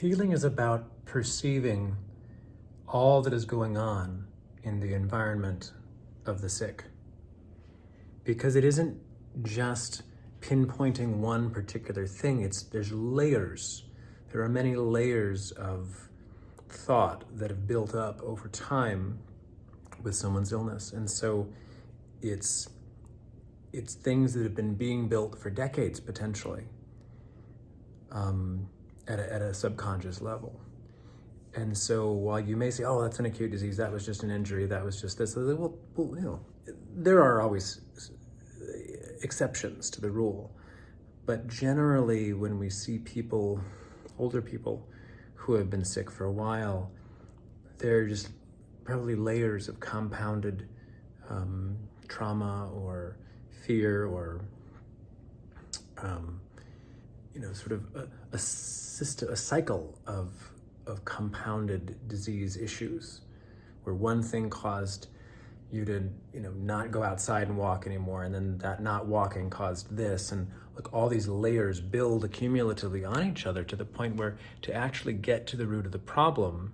Healing is about perceiving all that is going on in the environment of the sick. Because it isn't just pinpointing one particular thing, there's layers. There are many layers of thought that have built up over time with someone's illness. And so it's things that have been being built for decades potentially, at a subconscious level. And so while you may say, oh, that's an acute disease, that was just an injury, that was just this, well, there are always exceptions to the rule. But generally, when we see people, older people who have been sick for a while, they're just probably layers of compounded trauma or fear or sort of a cycle of compounded disease issues, where one thing caused you to not go outside and walk anymore, and then that not walking caused this, and like all these layers build accumulatively on each other to the point where to actually get to the root of the problem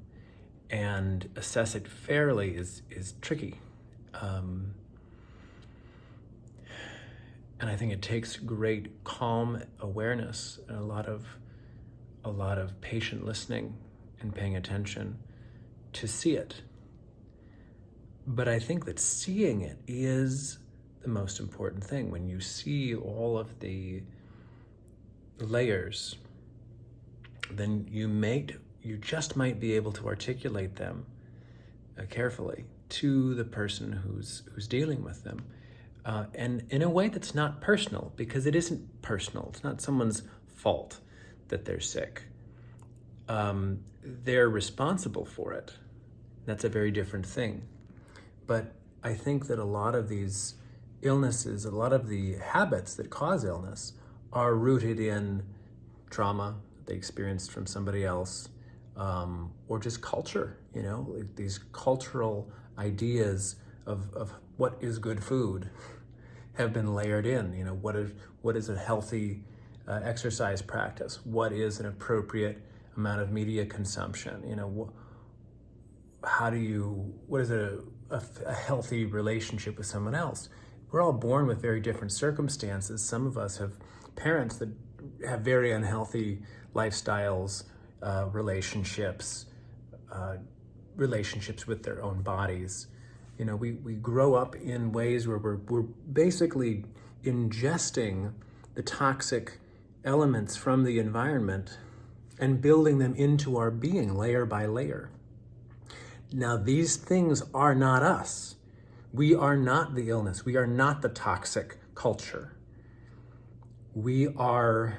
and assess it fairly is tricky. And I think it takes great calm awareness and a lot of patient listening and paying attention to see it. But I think that seeing it is the most important thing. When you see all of the layers, then you just might be able to articulate them carefully to the person who's dealing with them. And in a way that's not personal, because it isn't personal. It's not someone's fault that they're sick. They're responsible for it. That's a very different thing. But I think that a lot of these illnesses, a lot of the habits that cause illness are rooted in trauma they experienced from somebody else, or just culture, like these cultural ideas of what is good food have been layered in. What is a healthy exercise practice? What is an appropriate amount of media consumption? What is a healthy relationship with someone else? We're all born with very different circumstances. Some of us have parents that have very unhealthy lifestyles, relationships with their own bodies. We grow up in ways where we're basically ingesting the toxic elements from the environment and building them into our being layer by layer. Now, these things are not us. We are not the illness. We are not the toxic culture. We are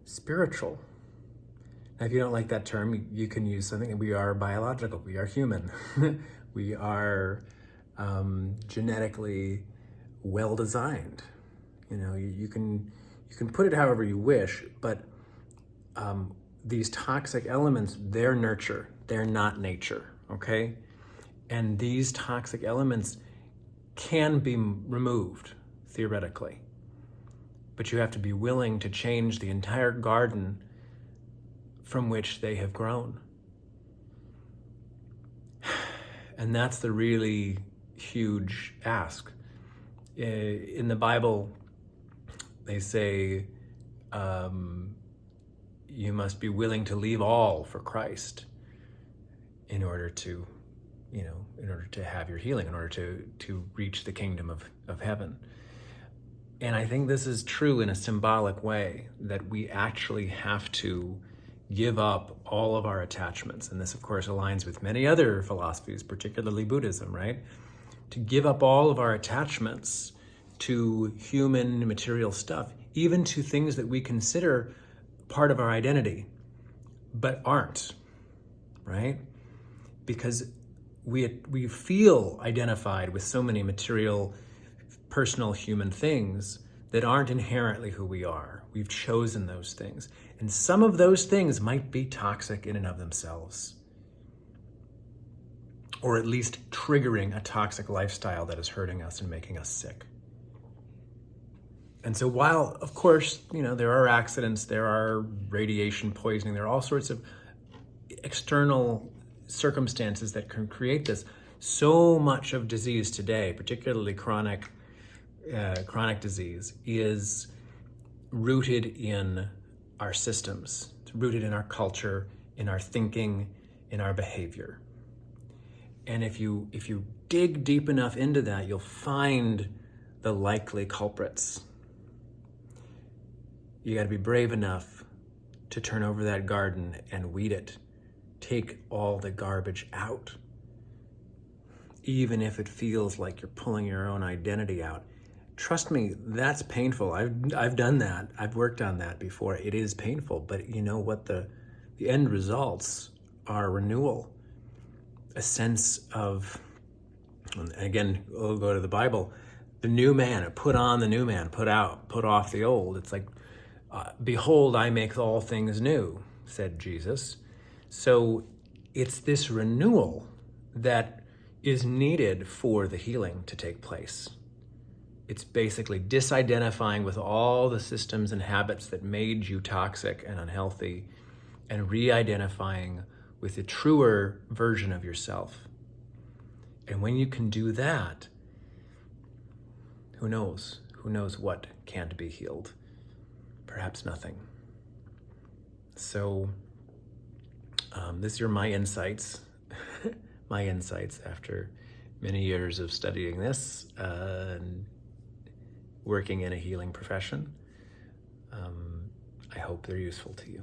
spiritual. Now, if you don't like that term, you can use something. We are biological. We are human. We are genetically well-designed. You can put it however you wish, but these toxic elements, they're nurture. They're not nature. Okay? And these toxic elements can be removed, theoretically. But you have to be willing to change the entire garden from which they have grown. And that's the really huge ask. In the Bible, they say you must be willing to leave all for Christ in order to have your healing, in order to reach the kingdom of heaven. And I think this is true in a symbolic way, that we actually have to give up all of our attachments. And this, of course, aligns with many other philosophies, particularly Buddhism, right? To give up all of our attachments to human material stuff, even to things that we consider part of our identity, but aren't, right? Because we feel identified with so many material, personal human things that aren't inherently who we are. We've chosen those things. And some of those things might be toxic in and of themselves, or at least triggering a toxic lifestyle that is hurting us and making us sick. And so while, of course, there are accidents, there are radiation poisoning, there are all sorts of external circumstances that can create this. So much of disease today, particularly chronic disease, is rooted in our systems. It's rooted in our culture, in our thinking, in our behavior. And if you dig deep enough into that, you'll find the likely culprits. You got to be brave enough to turn over that garden and weed it. Take all the garbage out. Even if it feels like you're pulling your own identity out. Trust me, that's painful. I've done that. I've worked on that before. It is painful, but you know what? The end results are renewal. A sense of, again, we'll go to the Bible, the new man, put on the new man, put off the old. It's like, behold, I make all things new, said Jesus. So it's this renewal that is needed for the healing to take place. It's basically disidentifying with all the systems and habits that made you toxic and unhealthy, and re-identifying with the truer version of yourself. And when you can do that, who knows? Who knows what can't be healed? Perhaps nothing. So these are my insights. My insights after many years of studying this and working in a healing profession. I hope they're useful to you.